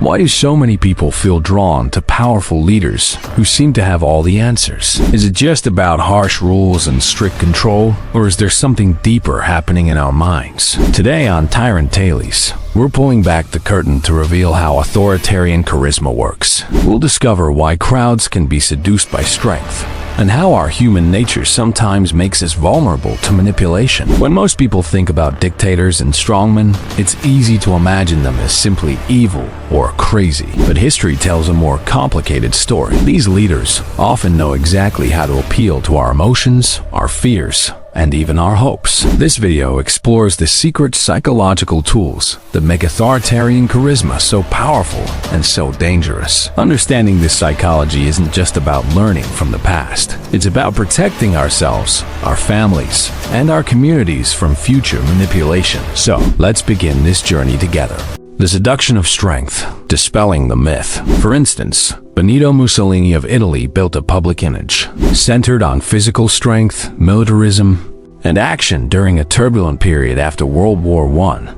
Why do so many people feel drawn to powerful leaders who seem to have all the answers? Is it just about harsh rules and strict control, or is there something deeper happening in our minds? Today on Tyrant Tales, we're pulling back the curtain to reveal how authoritarian charisma works. We'll discover why crowds can be seduced by strength, and how our human nature sometimes makes us vulnerable to manipulation. When most people think about dictators and strongmen, it's easy to imagine them as simply evil or crazy. But history tells a more complicated story. These leaders often know exactly how to appeal to our emotions, our fears, and even our hopes. This video explores the secret psychological tools that make authoritarian charisma so powerful and so dangerous. Understanding this psychology isn't just about learning from the past. It's about protecting ourselves, our families, and our communities from future manipulation. So, let's begin this journey together. The seduction of strength, dispelling the myth. For instance, Benito Mussolini of Italy built a public image centered on physical strength, militarism, and action during a turbulent period after World War I.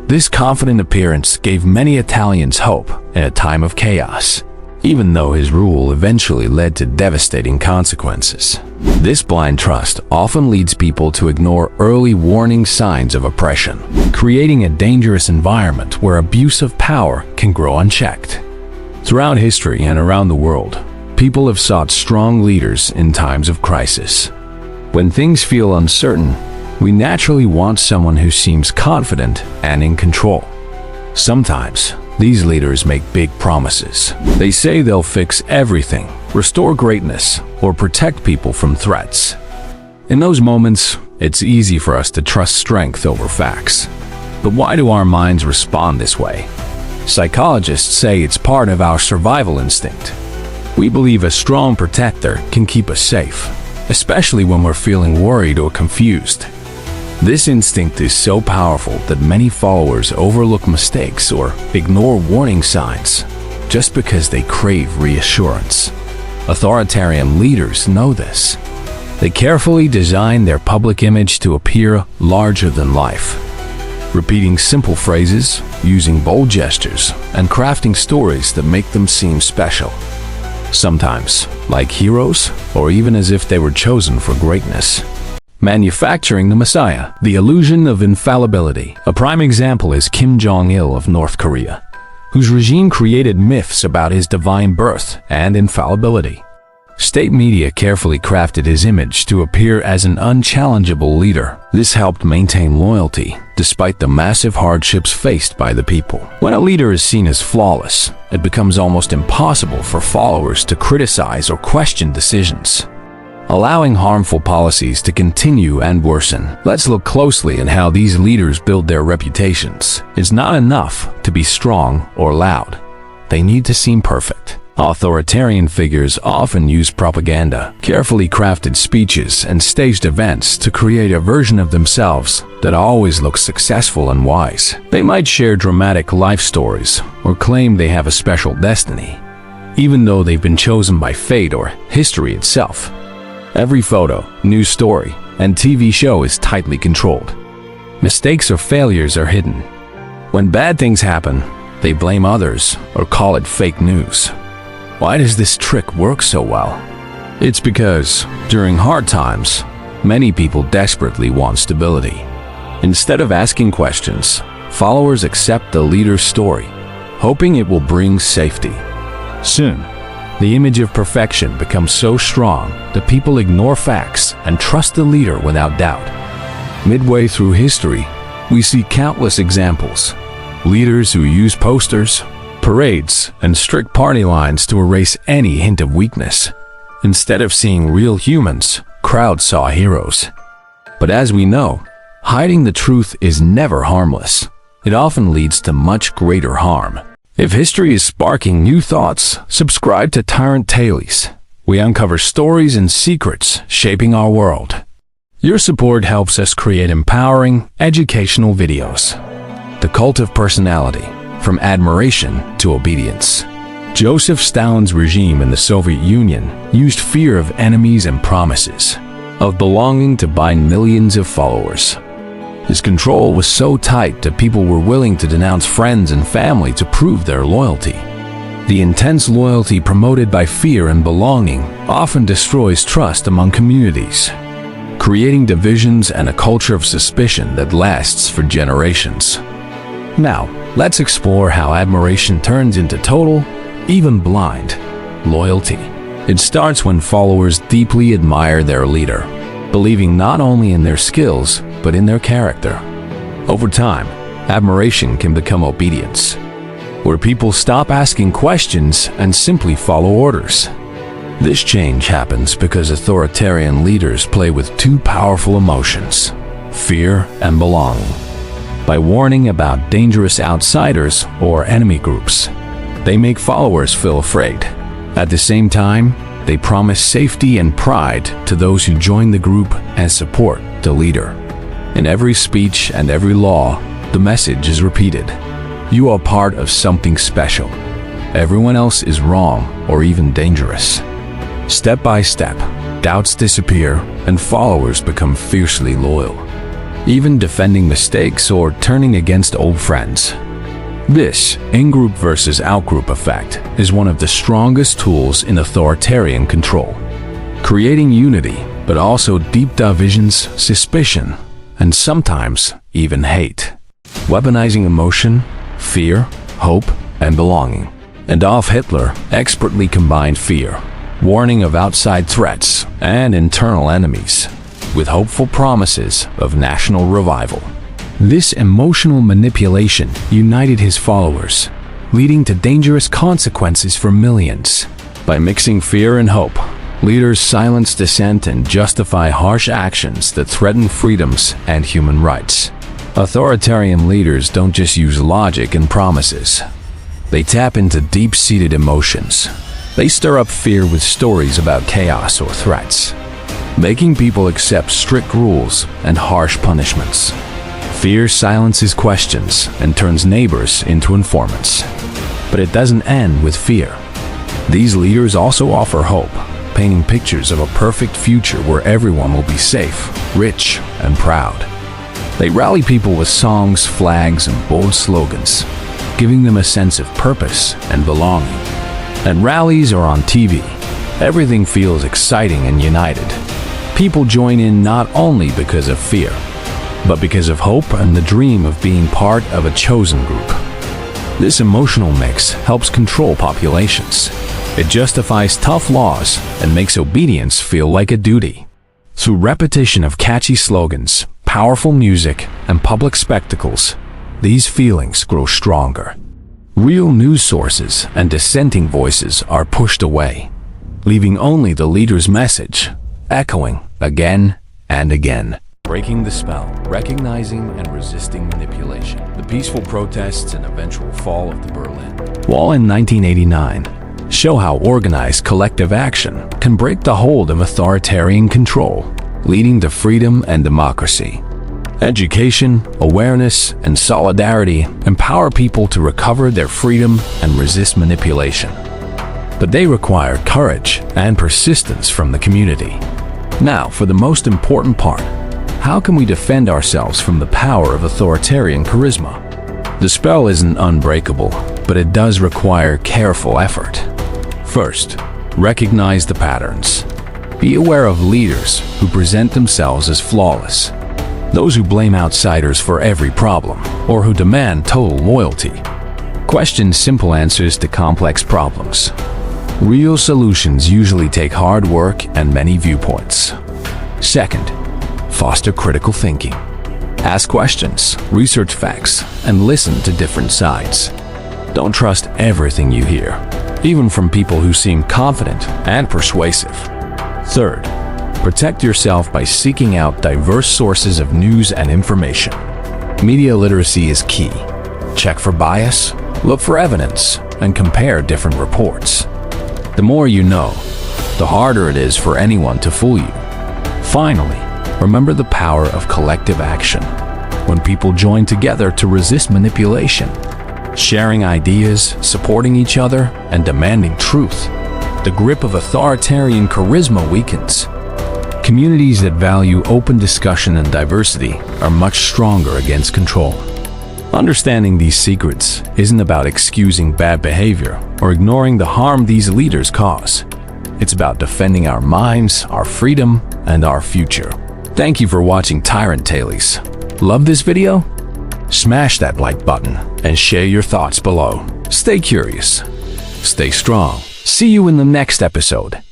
This confident appearance gave many Italians hope in a time of chaos, even though his rule eventually led to devastating consequences. This blind trust often leads people to ignore early warning signs of oppression, creating a dangerous environment where abuse of power can grow unchecked. Throughout history and around the world, people have sought strong leaders in times of crisis. When things feel uncertain, we naturally want someone who seems confident and in control. Sometimes, these leaders make big promises. They say they'll fix everything, restore greatness, or protect people from threats. In those moments, it's easy for us to trust strength over facts. But why do our minds respond this way? Psychologists say it's part of our survival instinct. We believe a strong protector can keep us safe, especially when we're feeling worried or confused. This instinct is so powerful that many followers overlook mistakes or ignore warning signs just because they crave reassurance. Authoritarian leaders know this. They carefully design their public image to appear larger than life, repeating simple phrases, using bold gestures, and crafting stories that make them seem special. Sometimes like heroes, or even as if they were chosen for greatness. Manufacturing the Messiah, the illusion of infallibility. A prime example is Kim Jong-il of North Korea, whose regime created myths about his divine birth and infallibility. State media carefully crafted his image to appear as an unchallengeable leader. This helped maintain loyalty despite the massive hardships faced by the people. When a leader is seen as flawless, it becomes almost impossible for followers to criticize or question decisions, allowing harmful policies to continue and worsen. Let's look closely at how these leaders build their reputations. It's not enough to be strong or loud. They need to seem perfect. Authoritarian figures often use propaganda, carefully crafted speeches, and staged events to create a version of themselves that always looks successful and wise. They might share dramatic life stories or claim they have a special destiny, even though they've been chosen by fate or history itself. Every photo, news story, and TV show is tightly controlled. Mistakes or failures are hidden. When bad things happen, they blame others or call it fake news. Why does this trick work so well? It's because, during hard times, many people desperately want stability. Instead of asking questions, followers accept the leader's story, hoping it will bring safety. Soon, the image of perfection becomes so strong that people ignore facts and trust the leader without doubt. Midway through history, we see countless examples. Leaders who use posters, parades, and strict party lines to erase any hint of weakness. Instead of seeing real humans, crowds saw heroes. But as we know, hiding the truth is never harmless. It often leads to much greater harm. If history is sparking new thoughts, subscribe to Tyrant Tales. We uncover stories and secrets shaping our world. Your support helps us create empowering, educational videos. The cult of personality, from admiration to obedience. Joseph Stalin's regime in the Soviet Union used fear of enemies and promises of belonging to bind millions of followers. His control was so tight that people were willing to denounce friends and family to prove their loyalty. The intense loyalty promoted by fear and belonging often destroys trust among communities, creating divisions and a culture of suspicion that lasts for generations. Now, let's explore how admiration turns into total, even blind, loyalty. It starts when followers deeply admire their leader, believing not only in their skills, but in their character. Over time, admiration can become obedience, where people stop asking questions and simply follow orders. This change happens because authoritarian leaders play with two powerful emotions, fear and belonging. By warning about dangerous outsiders or enemy groups, they make followers feel afraid. At the same time, they promise safety and pride to those who join the group and support the leader. In every speech and every law, the message is repeated. You are part of something special. Everyone else is wrong or even dangerous. Step by step, doubts disappear and followers become fiercely loyal, even defending mistakes or turning against old friends. This in-group versus out-group effect is one of the strongest tools in authoritarian control, creating unity but also deep divisions, suspicion, and sometimes even hate. Weaponizing emotion, fear, hope, and belonging. Adolf Hitler expertly combined fear, warning of outside threats and internal enemies, with hopeful promises of national revival. This emotional manipulation united his followers, leading to dangerous consequences for millions. By mixing fear and hope, leaders silence dissent and justify harsh actions that threaten freedoms and human rights. Authoritarian leaders don't just use logic and promises. They tap into deep-seated emotions. They stir up fear with stories about chaos or threats, making people accept strict rules and harsh punishments. Fear silences questions and turns neighbors into informants. But it doesn't end with fear. These leaders also offer hope, painting pictures of a perfect future where everyone will be safe, rich, and proud. They rally people with songs, flags, and bold slogans, giving them a sense of purpose and belonging. And rallies are on TV. Everything feels exciting and united. People join in not only because of fear, but because of hope and the dream of being part of a chosen group. This emotional mix helps control populations. It justifies tough laws and makes obedience feel like a duty. Through repetition of catchy slogans, powerful music, and public spectacles, these feelings grow stronger. Real news sources and dissenting voices are pushed away, leaving only the leader's message, echoing again and again. Breaking the spell, recognizing and resisting manipulation. The peaceful protests and eventual fall of the Berlin Wall in 1989 show how organized collective action can break the hold of authoritarian control, leading to freedom and democracy. Education, awareness, and solidarity empower people to recover their freedom and resist manipulation. But they require courage and persistence from the community. Now, for the most important part, how can we defend ourselves from the power of authoritarian charisma? The spell isn't unbreakable, but it does require careful effort. First, recognize the patterns. Be aware of leaders who present themselves as flawless, those who blame outsiders for every problem, or who demand total loyalty. Question simple answers to complex problems. Real solutions usually take hard work and many viewpoints. Second, foster critical thinking. Ask questions, research facts, and listen to different sides. Don't trust everything you hear, even from people who seem confident and persuasive. Third, protect yourself by seeking out diverse sources of news and information. Media literacy is key. Check for bias, look for evidence, and compare different reports. The more you know, the harder it is for anyone to fool you. Finally, remember the power of collective action. When people join together to resist manipulation, sharing ideas, supporting each other, and demanding truth, the grip of authoritarian charisma weakens. Communities that value open discussion and diversity are much stronger against control. Understanding these secrets isn't about excusing bad behavior or ignoring the harm these leaders cause. It's about defending our minds, our freedom, and our future. Thank you for watching Tyrant Tales. Love this video? Smash that like button and share your thoughts below. Stay curious. Stay strong. See you in the next episode.